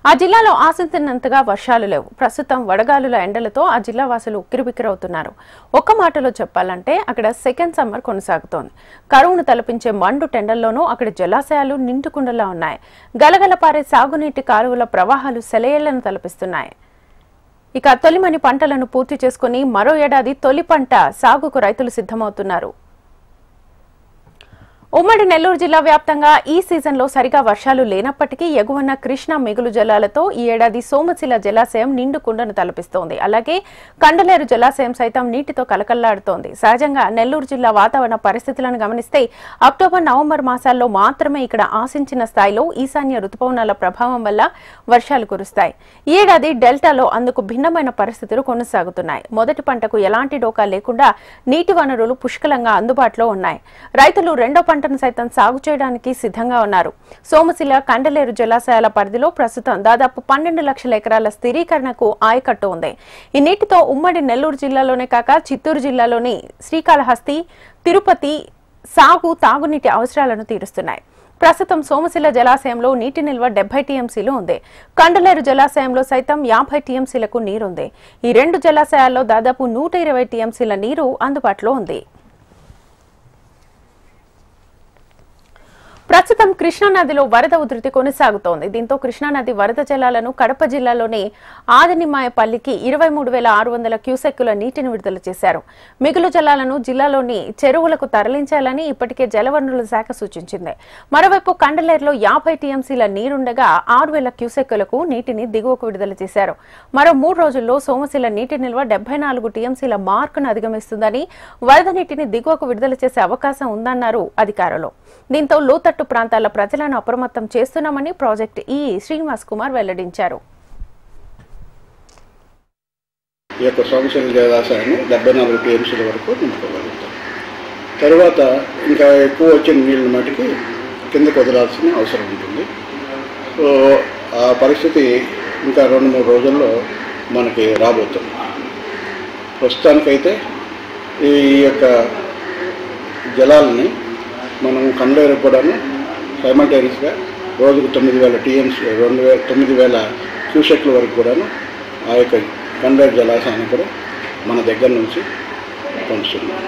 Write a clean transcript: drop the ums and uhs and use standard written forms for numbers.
ఆ జిల్లాలో ఆశించినంతగా వర్షాలు లేవు. ప్రస్తుతం వడగాలుల ఎండలతో ఆ జిల్లా వాసులు ఉక్కిరిబిక్కిరవుతున్నారు. ఒక్క మాటలో చెప్పాలంటే అక్కడ సెకండ్ సమ్మర్ కొనసాగుతోంది. కరువును తలపించే మండు టెండల్లోనూ అక్కడ జలాశయాలు నిండుకుండలా ఉన్నాయి. గలగల పారే సాగునీటి కాలువల ప్రవాహాలు సెలయేళ్లను తలపిస్తున్నాయి. ఇక తొలిమని పంటలను పూర్తి చేసుకుని మరో ఏడాది తొలి పంట సాగుకు రైతులు సిద్ధమవుతున్నారు. ఉమ్మడి నెల్లూరు జిల్లా వ్యాప్తంగా ఈ సీజన్లో సరిగా వర్షాలు లేనప్పటికీ ఎగువన కృష్ణా మిగులు జలాలతో ఈ ఏడాది సోమశిల జలాశయం నిండు కుండను తలపిస్తోంది. అలాగే కండలేరు జలాశయం సైతం నీటితో కలకల్లాడుతోంది. సహజంగా నెల్లూరు జిల్లా వాతావరణ పరిస్థితులను గమనిస్తే అక్టోబర్, నవంబర్ మాసాల్లో మాత్రమే ఇక్కడ ఆశించిన స్థాయిలో ఈశాన్య రుతుపవనాల ప్రభావం వల్ల వర్షాలు కురుస్తాయి. ఈ ఏడాది డెల్టాలో అందుకు భిన్నమైన పరిస్థితులు కొనసాగుతున్నాయి. మొదటి పంటకు ఎలాంటి డోకా లేకుండా నీటి వనరులు పుష్కలంగా అందుబాటులో ఉన్నాయి. రైతులు రెండో పంటను సైతం సాగు చేయడానికి సిద్ధంగా ఉన్నారు. సోమశిల, కండలేరు జలాశయాల పరిధిలో ప్రస్తుతం దాదాపు 12 లక్షల ఎకరాల స్థిరీకరణకు ఆయకట్టు ఉంది. ఈ నీటితో ఉమ్మడి నెల్లూరు జిల్లాలోనే కాక చిత్తూరు జిల్లాలోని శ్రీకాళహస్తి, తిరుపతి సాగు, తాగునీటి అవసరాలను తీరుస్తున్నాయి. ప్రస్తుతం సోమశిల జలాశయంలో నీటి నిల్వ 70 టీఎంసీలు ఉంది. కండలేరు జలాశయంలో సైతం 50 టీఎంసీలకు నీరుంది. ఈ రెండు జలాశయాల్లో దాదాపు 120 టీఎంసీల నీరు అందుబాటులో ఉంది. ప్రస్తుతం కృష్ణానదిలో వరద ఉధృతి కొనసాగుతోంది. దీంతో కృష్ణానది వరద జలాలను కడప జిల్లాలోని ఆదినిమాయపల్లికి 23,600 క్యూసెక్కుల నీటిని విడుదల చేశారు. మిగులు జలాలను జిల్లాలోని చెరువులకు తరలించాలని ఇప్పటికే జలవనరుల శాఖ సూచించింది. మరోవైపు కండలేరులో 50 టీఎంసీల నీరుండగా 6,000 క్యూసెక్కులకు నీటిని దిగువకు విడుదల చేశారు. మరో 3 రోజుల్లో సోమశిల నీటి నిల్వ 74 టీఎంసీల మార్కును అధిగమిస్తుందని, వరద నీటిని దిగువకు విడుదల చేసే అవకాశం ఉందన్నారు అధికారులు. దీంతో లోతట్టు ప్రాంతాల ప్రజలను అప్రమత్తం చేస్తున్నామని ప్రాజెక్ట్ శ్రీనివాస్ కుమార్ వెల్లడించారు. ఈ యొక్క సోమశిల జలాశయాన్ని 74 టీఎంసీల వరకు నింపుకోగలుగుతాం. తర్వాత ఇంకా ఎక్కువ వచ్చిన నీళ్ళ మటుకి కిందకు వదలాల్సిన అవసరం ఉంటుంది. సో ఆ పరిస్థితి ఇంకా 2-3 రోజుల్లో మనకి రాబోతుంది. ప్రస్తుతానికైతే ఈ యొక్క జలాలని మనం కండలేరు కూడాను సైమల్టేనియస్గా రోజుకు 9,000 టీఎంసీ 9,000 క్యూసెక్ల వరకు కూడాను ఆ యొక్క కండలేరు జలాశయాన్ని కూడా మన దగ్గర నుంచి పంచుతున్నాం.